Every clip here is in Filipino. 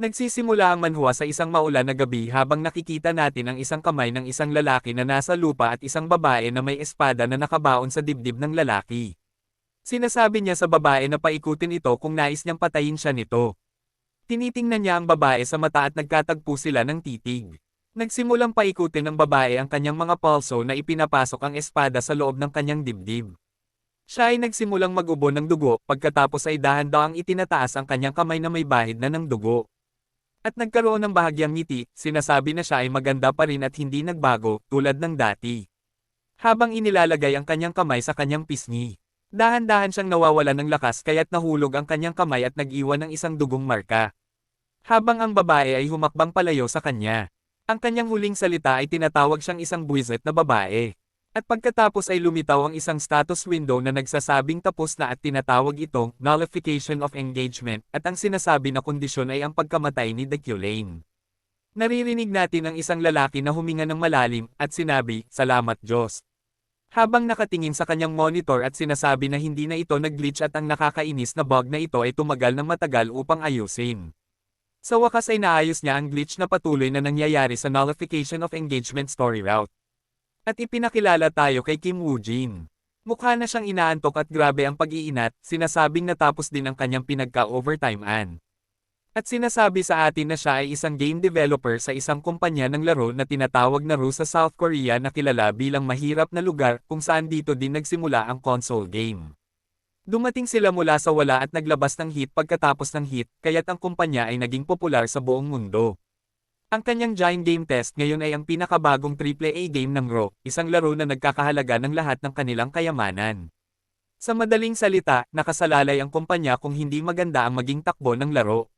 Nagsisimula ang manhwa sa isang maulan na gabi habang nakikita natin ang isang kamay ng isang lalaki na nasa lupa at isang babae na may espada na nakabaon sa dibdib ng lalaki. Sinasabi niya sa babae na paikutin ito kung nais niyang patayin siya nito. Tinitingnan niya ang babae sa mata at nagkatagpo sila ng titig. Nagsimulang paikutin ng babae ang kanyang mga pulso na ipinapasok ang espada sa loob ng kanyang dibdib. Siya ay nagsimulang mag-ubo ng dugo pagkatapos ay dahan-dahang itinataas ang kanyang kamay na may bahid na ng dugo. At nagkaroon ng bahagyang ngiti, sinasabi na siya ay maganda pa rin at hindi nagbago, tulad ng dati. Habang inilalagay ang kanyang kamay sa kanyang pisngi. Dahan-dahan siyang nawawalan ng lakas kaya't nahulog ang kanyang kamay at nag-iwan ng isang dugong marka. Habang ang babae ay humakbang palayo sa kanya. Ang kanyang huling salita ay tinatawag siyang isang buwisit na babae. At pagkatapos ay lumitaw ang isang status window na nagsasabing tapos na at tinatawag itong nullification of engagement at ang sinasabi na kondisyon ay ang pagkamatay ni Deculain. Naririnig natin ang isang lalaki na huminga ng malalim at sinabi, "Salamat Diyos." Habang nakatingin sa kanyang monitor at sinasabi na hindi na ito nag-glitch at ang nakakainis na bug na ito ay tumagal ng matagal upang ayusin. Sa wakas ay naayos niya ang glitch na patuloy na nangyayari sa nullification of engagement story route. At ipinakilala tayo kay Kim Woo-jin. Mukha na siyang inaantok at grabe ang pag-iinat, sinasabing natapos din ang kanyang pinagka-overtime-an. At sinasabi sa atin na siya ay isang game developer sa isang kumpanya ng laro na tinatawag na RU sa South Korea na kilala bilang mahirap na lugar kung saan dito din nagsimula ang console game. Dumating sila mula sa wala at naglabas ng hit pagkatapos ng hit, kaya't ang kumpanya ay naging popular sa buong mundo. Ang kanyang Giant Game Test ngayon ay ang pinakabagong AAA game ng RO, isang laro na nagkakahalaga ng lahat ng kanilang kayamanan. Sa madaling salita, nakasalalay ang kumpanya kung hindi maganda ang maging takbo ng laro.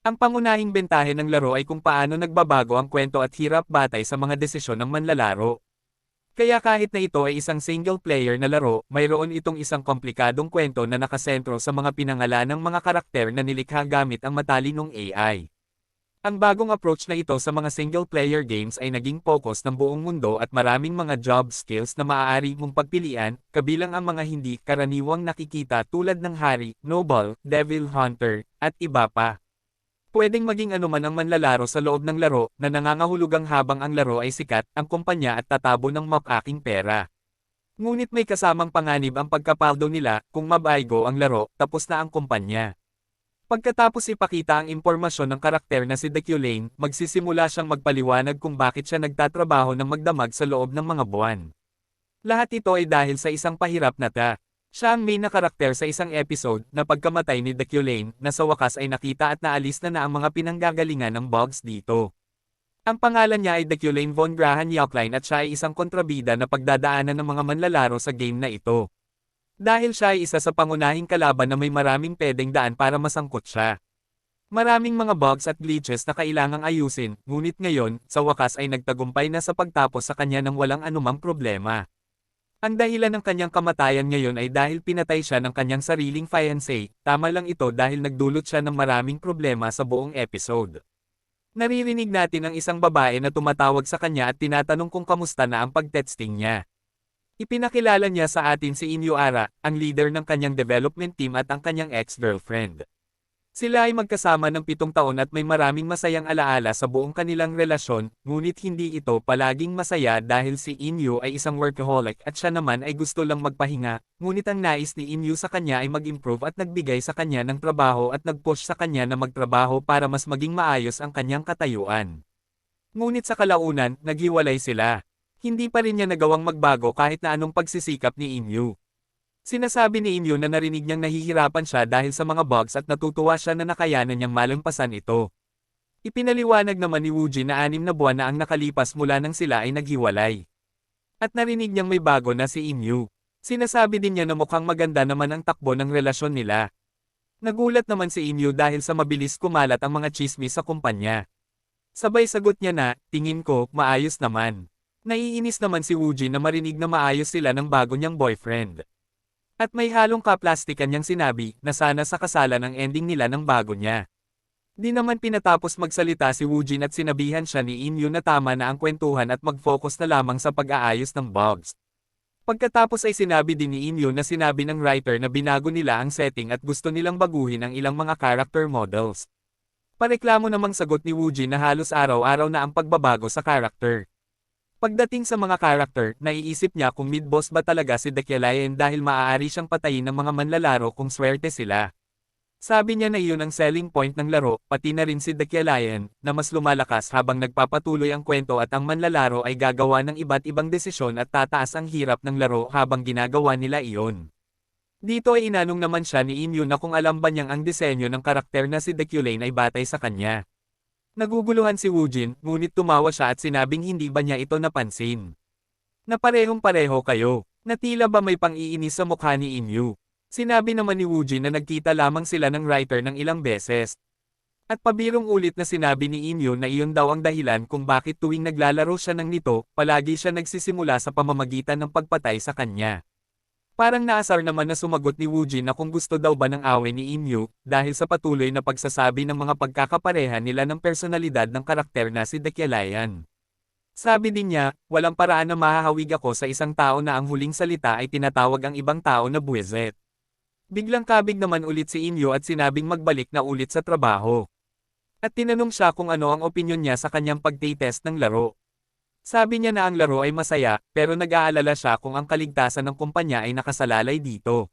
Ang pangunahing bentahe ng laro ay kung paano nagbabago ang kwento at hirap batay sa mga desisyon ng manlalaro. Kaya kahit na ito ay isang single-player na laro, mayroon itong isang komplikadong kwento na nakasentro sa mga pinangalan ng mga karakter na nilikha gamit ang matalinong AI. Ang bagong approach na ito sa mga single-player games ay naging focus ng buong mundo at maraming mga job skills na maaari mong pagpilian, kabilang ang mga hindi karaniwang nakikita tulad ng Hari, Noble, Devil Hunter, at iba pa. Pwedeng maging anuman ang manlalaro sa loob ng laro na nangangahulugang habang ang laro ay sikat, ang kumpanya at tatabo ng mapaking pera. Ngunit may kasamang panganib ang pagkapaldo nila, kung mabaygo ang laro, tapos na ang kumpanya. Pagkatapos ipakita ang impormasyon ng karakter na si Deculain, magsisimula siyang magpaliwanag kung bakit siya nagtatrabaho ng magdamag sa loob ng mga buwan. Lahat ito ay dahil sa isang pahirap na siya ang main na karakter sa isang episode na pagkamatay ni Deculain na sa wakas ay nakita at naalis na ang mga pinanggagalingan ng bugs dito. Ang pangalan niya ay Deculain von Grahan Yaukline at siya ay isang kontrabida na pagdadaanan ng mga manlalaro sa game na ito. Dahil siya ay isa sa pangunahing kalaban na may maraming pwedeng daan para masangkot siya. Maraming mga bugs at glitches na kailangang ayusin, ngunit ngayon, sa wakas ay nagtagumpay na sa pagtapos sa kanya ng walang anumang problema. Ang dahilan ng kanyang kamatayan ngayon ay dahil pinatay siya ng kanyang sariling fiancé, tama lang ito dahil nagdulot siya ng maraming problema sa buong episode. Naririnig natin ang isang babae na tumatawag sa kanya at tinatanong kung kamusta na ang pagtexting niya. Ipinakilala niya sa atin si Inyo Ara, ang leader ng kanyang development team at ang kanyang ex-girlfriend. Sila ay magkasama ng 7 taon at may maraming masayang alaala sa buong kanilang relasyon, ngunit hindi ito palaging masaya dahil si Inyo ay isang workaholic at siya naman ay gusto lang magpahinga, ngunit ang nais ni Inyo sa kanya ay mag-improve at nagbigay sa kanya ng trabaho at nag-push sa kanya na magtrabaho para mas maging maayos ang kanyang katayuan. Ngunit sa kalaunan, naghiwalay sila. Hindi pa rin niya nagawang magbago kahit na anong pagsisikap ni Inyo. Sinasabi ni Inyo na narinig niyang nahihirapan siya dahil sa mga bugs at natutuwa siya na nakayanan niyang malampasan ito. Ipinaliwanag naman ni Woojin na 6 na buwan na ang nakalipas mula nang sila ay naghiwalay. At narinig niyang may bago na si Inyo. Sinasabi din niya na mukhang maganda naman ang takbo ng relasyon nila. Nagulat naman si Inyo dahil sa mabilis kumalat ang mga chismis sa kumpanya. Sabay sagot niya na, tingin ko, maayos naman. Naiinis naman si Woojin na marinig na maayos sila ng bago niyang boyfriend. At may halong kaplastikan niyang sinabi na sana sa kasalan ang ending nila ng bago niya. Di naman pinatapos magsalita si Woojin at sinabihan siya ni Inyo na tama na ang kwentuhan at mag-focus na lamang sa pag-aayos ng bugs. Pagkatapos ay sinabi din ni Inyo na sinabi ng writer na binago nila ang setting at gusto nilang baguhin ang ilang mga character models. Pareklamo namang sagot ni Woojin na halos araw-araw na ang pagbabago sa karakter. Pagdating sa mga karakter, naiisip niya kung mid-boss ba talaga si Deculayan dahil maaari siyang patayin ng mga manlalaro kung swerte sila. Sabi niya na iyon ang selling point ng laro, pati na rin si Deculayan, na mas lumalakas habang nagpapatuloy ang kwento at ang manlalaro ay gagawa ng iba't ibang desisyon at tataas ang hirap ng laro habang ginagawa nila iyon. Dito ay inanong naman siya ni Inyo na kung alam ba niyang ang disenyo ng karakter na si Deculayan ay batay sa kanya. Naguguluhan si Woojin, ngunit tumawa siya at sinabing hindi ba niya ito napansin. Na parehong-pareho kayo, na tila ba may pang-iinis sa mukha ni Inyo. Sinabi naman ni Woojin na nagkita lamang sila ng writer ng ilang beses. At pabirong ulit na sinabi ni Inyo na iyon daw ang dahilan kung bakit tuwing naglalaro siya ng nito, palagi siya nagsisimula sa pamamagitan ng pagpatay sa kanya. Parang naasar naman na sumagot ni Woojin na kung gusto daw ba ng away ni Inyo, dahil sa patuloy na pagsasabi ng mga pagkakapareha nila ng personalidad ng karakter na si Deculayan. Sabi din niya, walang paraan na mahahawig ako sa isang tao na ang huling salita ay tinatawag ang ibang tao na buwezet. Biglang kabig naman ulit si Inyo at sinabing magbalik na ulit sa trabaho. At tinanong siya kung ano ang opinyon niya sa kanyang pagtitest ng laro. Sabi niya na ang laro ay masaya, pero nag-aalala siya kung ang kaligtasan ng kumpanya ay nakasalalay dito.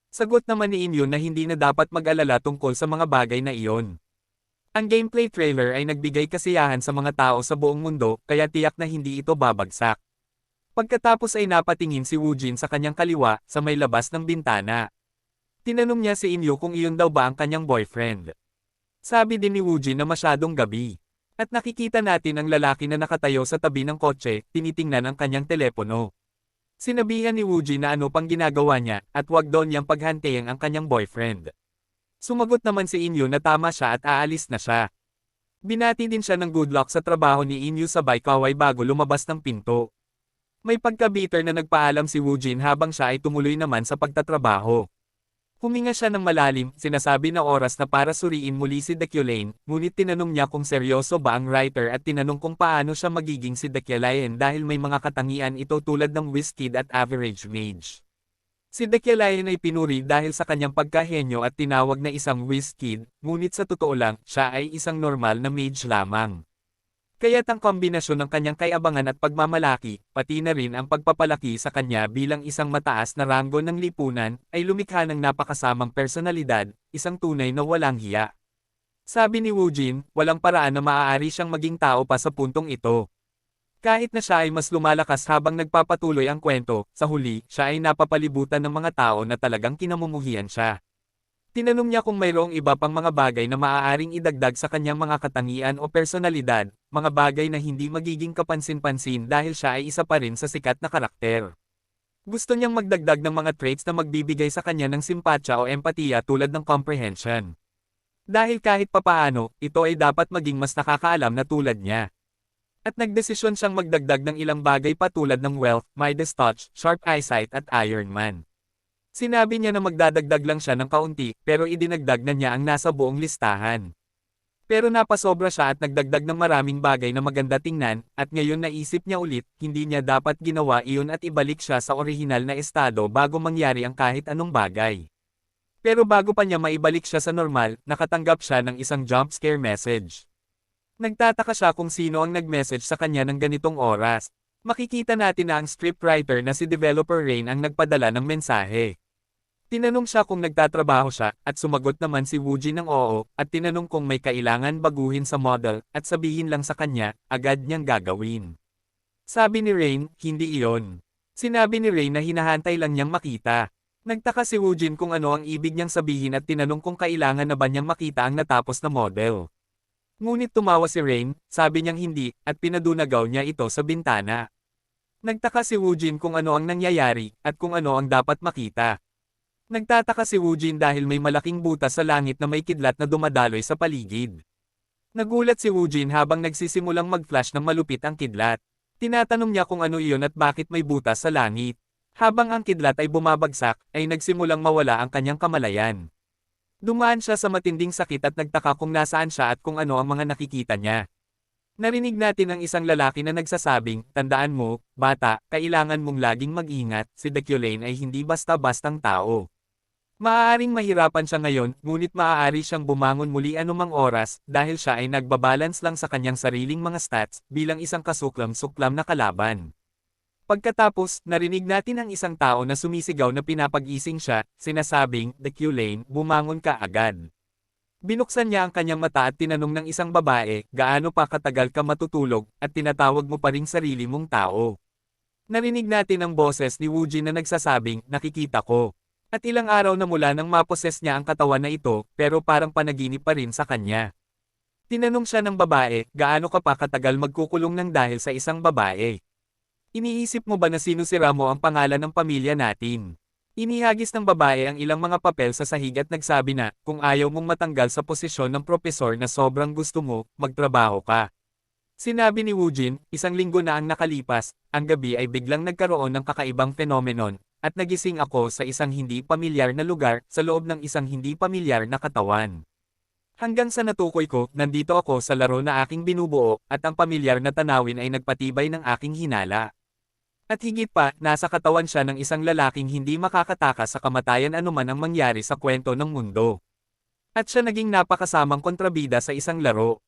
Sagot naman ni Inyo na hindi na dapat mag-alala tungkol sa mga bagay na iyon. Ang gameplay trailer ay nagbigay kasiyahan sa mga tao sa buong mundo, kaya tiyak na hindi ito babagsak. Pagkatapos ay napatingin si Woojin sa kanyang kaliwa, sa may labas ng bintana. Tinanong niya si Inyo kung iyon daw ba ang kanyang boyfriend. Sabi din ni Woojin na masyadong gabi. At nakikita natin ang lalaki na nakatayo sa tabi ng kotse, tinitingnan ang kanyang telepono. Sinabihan ni Woojin na ano pang ginagawa niya, at wag doon niyang paghantayang ang kanyang boyfriend. Sumagot naman si Inyo na tama siya at aalis na siya. Binati din siya ng good luck sa trabaho ni Inyo sabay kaway bago lumabas ng pinto. May pagka-bitter na nagpaalam si Woojin habang siya ay tumuloy naman sa pagtatrabaho. Huminga siya ng malalim, sinasabi na oras na para suriin muli si Deculayan, ngunit tinanong niya kung seryoso ba ang writer at tinanong kung paano siya magiging si Deculayan dahil may mga katangian ito tulad ng Wizkid at Average Mage. Si Deculayan ay pinuri dahil sa kanyang pagkahenyo at tinawag na isang Wizkid, ngunit sa totoo lang, siya ay isang normal na mage lamang. Kaya't ang kombinasyon ng kanyang kayabangan at pagmamalaki, pati na rin ang pagpapalaki sa kanya bilang isang mataas na ranggo ng lipunan, ay lumikha ng napakasamang personalidad, isang tunay na walang hiya. Sabi ni Woojin, walang paraan na maaari siyang maging tao pa sa puntong ito. Kahit na siya ay mas lumalakas habang nagpapatuloy ang kwento, sa huli, siya ay napapalibutan ng mga tao na talagang kinamumuhian siya. Tinanong niya kung mayroong iba pang mga bagay na maaaring idagdag sa kanyang mga katangian o personalidad, mga bagay na hindi magiging kapansin-pansin dahil siya ay isa pa rin sa sikat na karakter. Gusto niyang magdagdag ng mga traits na magbibigay sa kanya ng simpatya o empatiya tulad ng comprehension. Dahil kahit papaano, ito ay dapat maging mas nakakaalam na tulad niya. At nagdesisyon siyang magdagdag ng ilang bagay pa tulad ng wealth, Midas touch, sharp eyesight at Iron Man. Sinabi niya na magdadagdag lang siya ng kaunti, pero idinagdag na niya ang nasa buong listahan. Pero napasobra siya at nagdagdag ng maraming bagay na maganda tingnan, at ngayon naisip niya ulit, hindi niya dapat ginawa iyon at ibalik siya sa orihinal na estado bago mangyari ang kahit anong bagay. Pero bago pa niya maibalik siya sa normal, nakatanggap siya ng isang jump scare message. Nagtataka siya kung sino ang nag-message sa kanya ng ganitong oras. Makikita natin na ang scriptwriter na si Developer Rain ang nagpadala ng mensahe. Tinanong siya kung nagtatrabaho siya, at sumagot naman si Woojin ng oo, at tinanong kung may kailangan baguhin sa model, at sabihin lang sa kanya, agad niyang gagawin. Sabi ni Rain, hindi iyon. Sinabi ni Rain na hinahantay lang niyang makita. Nagtaka si Woojin kung ano ang ibig niyang sabihin at tinanong kung kailangan na ba niyang makita ang natapos na model. Ngunit tumawa si Rain, sabi niyang hindi, at pinadunagaw niya ito sa bintana. Nagtaka si Woojin kung ano ang nangyayari, at kung ano ang dapat makita. Nagtataka si Woojin dahil may malaking butas sa langit na may kidlat na dumadaloy sa paligid. Nagulat si Woojin habang nagsisimulang mag-flash ng malupit ang kidlat. Tinatanong niya kung ano iyon at bakit may butas sa langit. Habang ang kidlat ay bumabagsak, ay nagsimulang mawala ang kanyang kamalayan. Dumaan siya sa matinding sakit at nagtaka kung nasaan siya at kung ano ang mga nakikita niya. Narinig natin ang isang lalaki na nagsasabing, tandaan mo, bata, kailangan mong laging mag-ingat, si Deculayan ay hindi basta-bastang tao. Maaaring mahirapan siya ngayon, ngunit maaari siyang bumangon muli anumang oras dahil siya ay nagbabalance lang sa kanyang sariling mga stats bilang isang kasuklam-suklam na kalaban. Pagkatapos, narinig natin ang isang tao na sumisigaw na pinapag-ising siya, sinasabing, "The Q-Lane, bumangon ka agad." Binuksan niya ang kanyang mata at tinanong ng isang babae, "Gaano pa katagal ka matutulog, at tinatawag mo pa ring sarili mong tao?" Narinig natin ang boses ni Woojin na nagsasabing, "Nakikita ko." At ilang araw na mula nang maposes niya ang katawan na ito, pero parang panaginip pa rin sa kanya. Tinanong siya ng babae, "Gaano ka pa katagal magkukulong ng dahil sa isang babae? Iniisip mo ba na sinusira mo ang pangalan ng pamilya natin?" Inihagis ng babae ang ilang mga papel sa sahig at nagsabi na, "Kung ayaw mong matanggal sa posisyon ng propesor na sobrang gusto mo, magtrabaho ka." Sinabi ni Woojin, isang linggo na ang nakalipas, ang gabi ay biglang nagkaroon ng kakaibang phenomenon, at nagising ako sa isang hindi pamilyar na lugar, sa loob ng isang hindi pamilyar na katawan. Hanggang sa natukoy ko, nandito ako sa laro na aking binubuo, at ang pamilyar na tanawin ay nagpatibay ng aking hinala. At higit pa, nasa katawan siya ng isang lalaking hindi makakatakas sa kamatayan anuman ang mangyari sa kwento ng mundo. At siya naging napakasamang kontrabida sa isang laro.